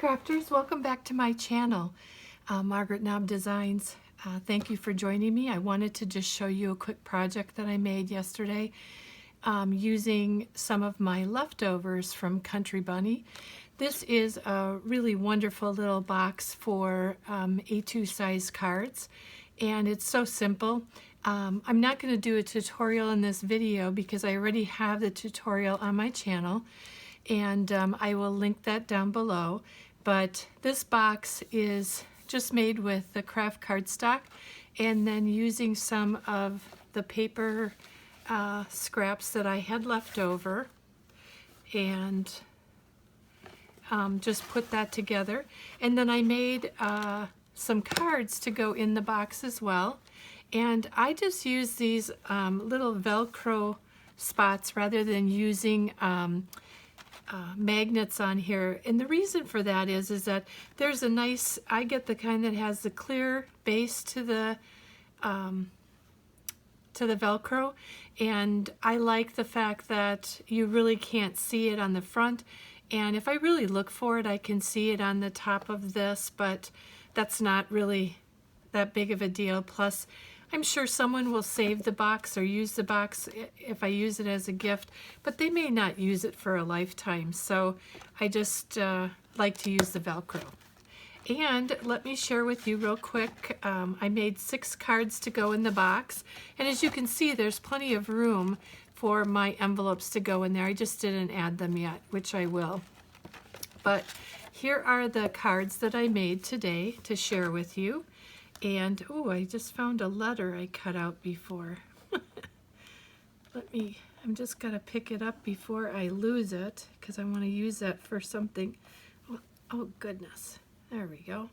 crafters, welcome back to my channel, Margaret Knob Designs. Thank you for joining me. I wanted to just show you a quick project that I made yesterday using some of my leftovers from Country Bunny. This is a really wonderful little box for A2 size cards, and it's so simple. I'm not going to do a tutorial in this video because I already have the tutorial on my channel, and I will link that down below. But this box is just made with the craft cardstock and then using some of the paper scraps that I had left over, and just put that together. And then I made some cards to go in the box as well. And I just use these little Velcro spots rather than using magnets on here. And the reason for that is that there's a nice, I get the kind that has the clear base to the Velcro, and I like the fact that you really can't see it on the front, and if I really look for it I can see it on the top of this, but that's not really that big of a deal. Plus I'm sure someone will save the box or use the box if I use it as a gift, but they may not use it for a lifetime. So I just like to use the Velcro. And let me share with you real quick, I made 6 cards to go in the box. And as you can see, there's plenty of room for my envelopes to go in there. I just didn't add them yet, which I will. But here are the cards that I made today to share with you. And, oh, I just found a letter I cut out before. I'm just going to pick it up before I lose it, because I want to use that for something. Oh, goodness. There we go.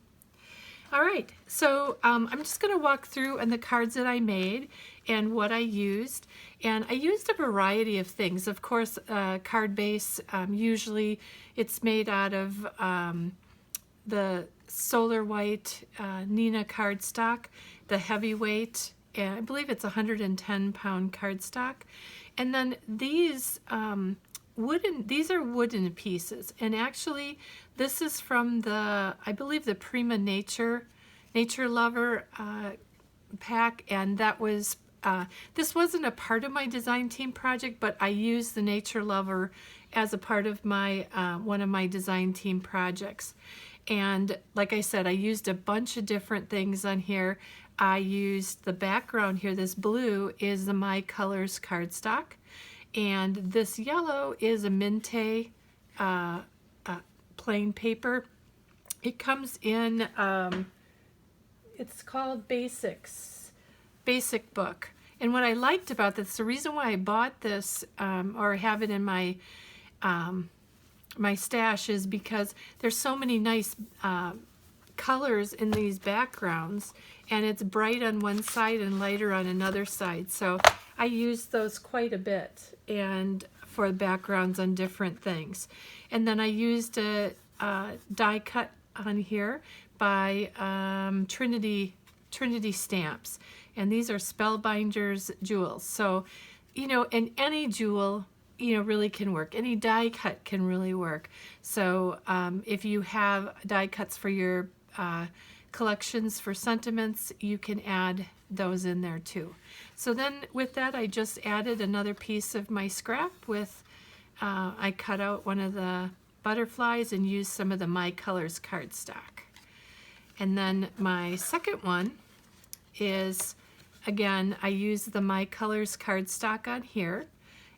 All right, so I'm just going to walk through on the cards that I made and what I used. And I used a variety of things. Of course, card base, usually it's made out of the Solar White Nina cardstock, the heavyweight, and I believe it's 110-pound cardstock. And then these these are wooden pieces, and actually this is from the, I believe, the Prima Nature Lover pack, and that was this wasn't a part of my design team project, but I used the Nature Lover as a part of my one of my design team projects. And like I said, I used a bunch of different things on here. I used the background here. This blue is the My Colors cardstock, and this yellow is a Minte plain paper. It comes in, it's called Basic Book. And what I liked about this, the reason why I bought this or have it in my my stash, is because there's so many nice colors in these backgrounds, and it's bright on one side and lighter on another side. So I use those quite a bit, and for backgrounds on different things. And then I used a die cut on here by Trinity Stamps, and these are Spellbinders jewels. So, you know, and any jewel, you know, really can work. Any die cut can really work. So if you have die cuts for your collections for sentiments, you can add those in there too. So then with that, I just added another piece of my scrap with, I cut out one of the butterflies and used some of the My Colors cardstock. And then my second one is, again, I used the My Colors cardstock on here.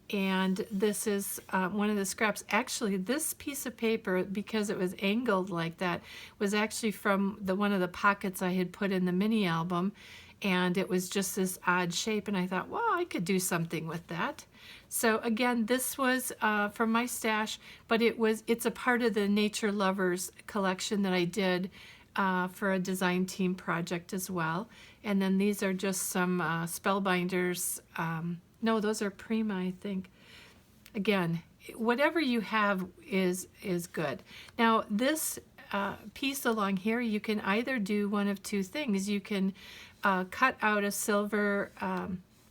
And this is one of the scraps. Actually, this piece of paper, because it was angled like that, was actually from one of the pockets I had put in the mini album, and it was just this odd shape, and I thought, well, I could do something with that. So again, this was from my stash, but it's a part of the Nature Lovers collection that I did for a design team project as well. And then these are just some Spellbinders. No, those are Prima, I think. Again, whatever you have is good. Now, this piece along here, you can either do one of two things. You can cut out a silver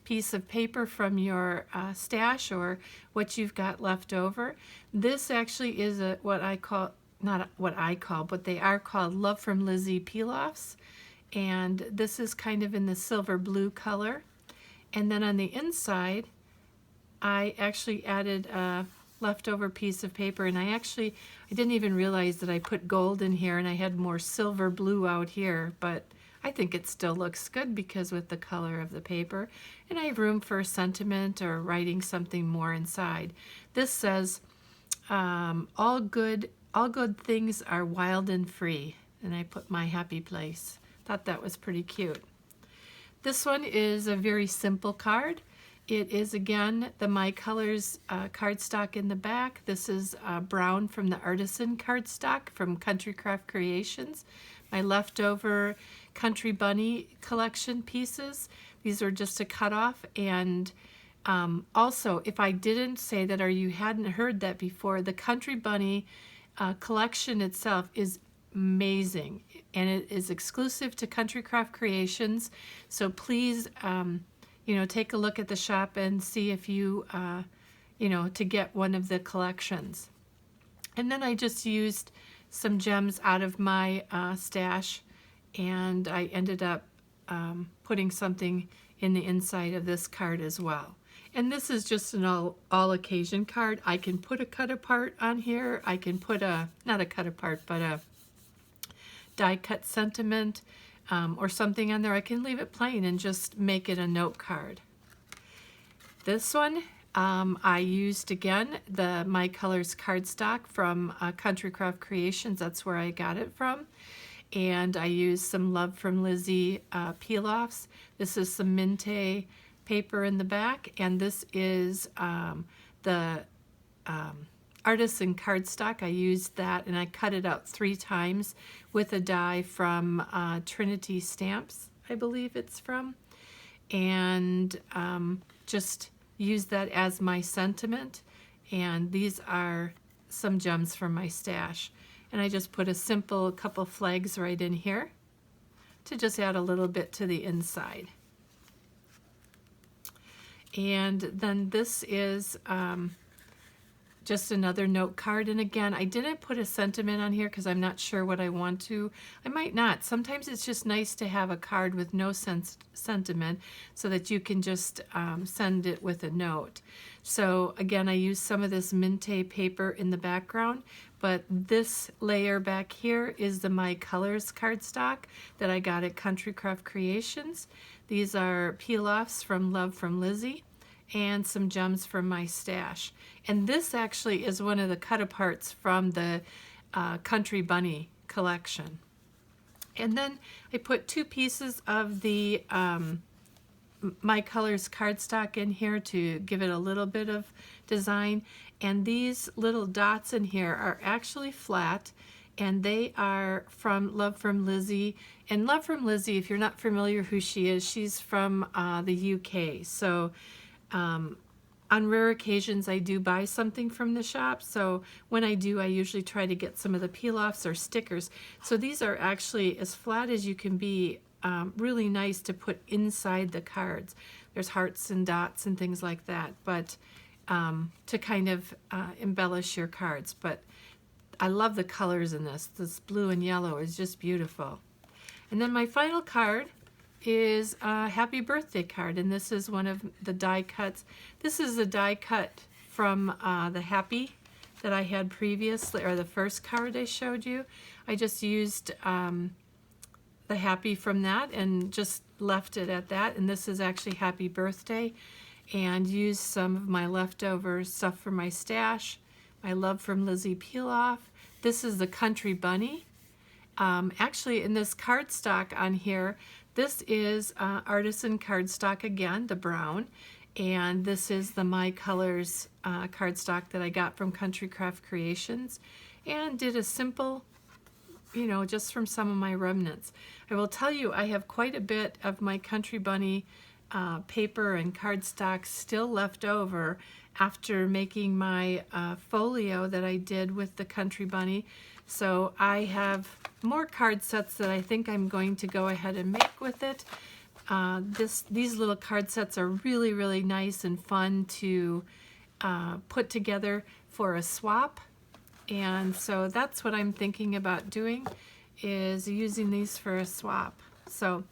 piece of paper from your stash or what you've got left over. This actually is what I call not what I call, but they are called Love from Lizzie peel-offs. And this is kind of in the silver blue color. And then on the inside, I actually added a leftover piece of paper, and I didn't even realize that I put gold in here, and I had more silver blue out here, but I think it still looks good because with the color of the paper, and I have room for sentiment or writing something more inside. This says, all good things are wild and free, and I put my happy place. Thought that was pretty cute. This one is a very simple card. It is, again, the My Colors cardstock in the back. This is brown from the Artisan cardstock from Country Craft Creations. My leftover Country Bunny collection pieces. These are just a cutoff. And also, if I didn't say that or you hadn't heard that before, the Country Bunny collection itself is amazing. And it is exclusive to Country Craft Creations. So please, take a look at the shop and see if you, to get one of the collections. And then I just used some gems out of my stash, and I ended up putting something in the inside of this card as well. And this is just an all occasion card. I can put a cut apart on here. I can put not a cut apart, but a die cut sentiment or something on there. I can leave it plain and just make it a note card. This one, I used again the My Colors cardstock from Country Craft Creations. That's where I got it from. And I used some Love from Lizzie peel-offs. This is some Minte paper in the back, and this is the Artisan cardstock. I used that, and I cut it out 3 times with a die from Trinity Stamps, I believe it's from, and just use that as my sentiment. And these are some gems from my stash, and I just put a simple couple flags right in here to just add a little bit to the inside. And then this is just another note card. And again, I didn't put a sentiment on here because I'm not sure what I want to. I might not. Sometimes it's just nice to have a card with no sentiment so that you can just send it with a note. So again, I used some of this Minte paper in the background, but this layer back here is the My Colors cardstock that I got at Country Craft Creations. These are peel-offs from Love from Lizzie and some gems from my stash. And this actually is one of the cut-aparts from the Country Bunny collection. And then I put 2 pieces of the My Colors cardstock in here to give it a little bit of design. And these little dots in here are actually flat, and they are from Love from Lizzie. And Love from Lizzie, if you're not familiar who she is, she's from the UK. So on rare occasions I do buy something from the shop. So when I do, I usually try to get some of the peel-offs or stickers. So these are actually as flat as you can be, really nice to put inside the cards. There's hearts and dots and things like that, but to kind of embellish your cards. But I love the colors in this. This blue and yellow is just beautiful. And then my final card is a happy birthday card, and this is one of the die cuts. This is a die cut from the happy that I had previously, or the first card I showed you. I just used the happy from that and just left it at that. And this is actually happy birthday, and used some of my leftover stuff from my stash. My Love from Lizzie peel-off. This is the Country Bunny. Actually, in this cardstock on here, this is Artisan cardstock again, the brown, and this is the My Colors cardstock that I got from Country Craft Creations, and did a simple, just from some of my remnants. I will tell you, I have quite a bit of my Country Bunny paper and cardstock still left over after making my folio that I did with the Country Bunny. So I have more card sets that I think I'm going to go ahead and make with it. These little card sets are really, really nice and fun to put together for a swap. And so that's what I'm thinking about doing, is using these for a swap. So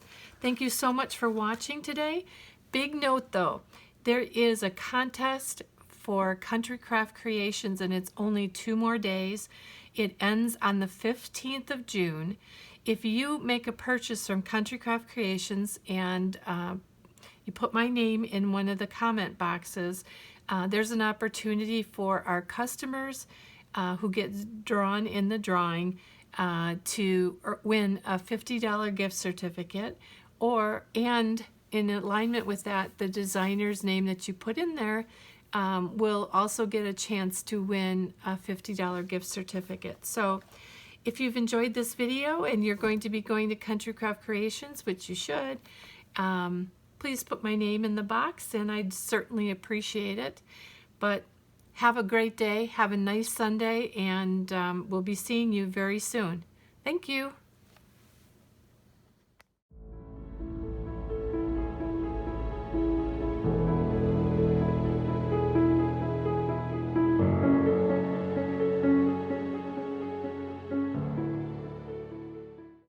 thank you so much for watching today. Big note though, there is a contest for Country Craft Creations, and it's only 2 more days. It ends on the 15th of June. If you make a purchase from Country Craft Creations and you put my name in one of the comment boxes, there's an opportunity for our customers who get drawn in the drawing to win a $50 gift certificate, and in alignment with that, the designer's name that you put in there will also get a chance to win a $50 gift certificate. So if you've enjoyed this video and you're going to be going to Country Craft Creations, which you should, please put my name in the box, and I'd certainly appreciate it. But have a great day, have a nice Sunday, and we'll be seeing you very soon. Thank you.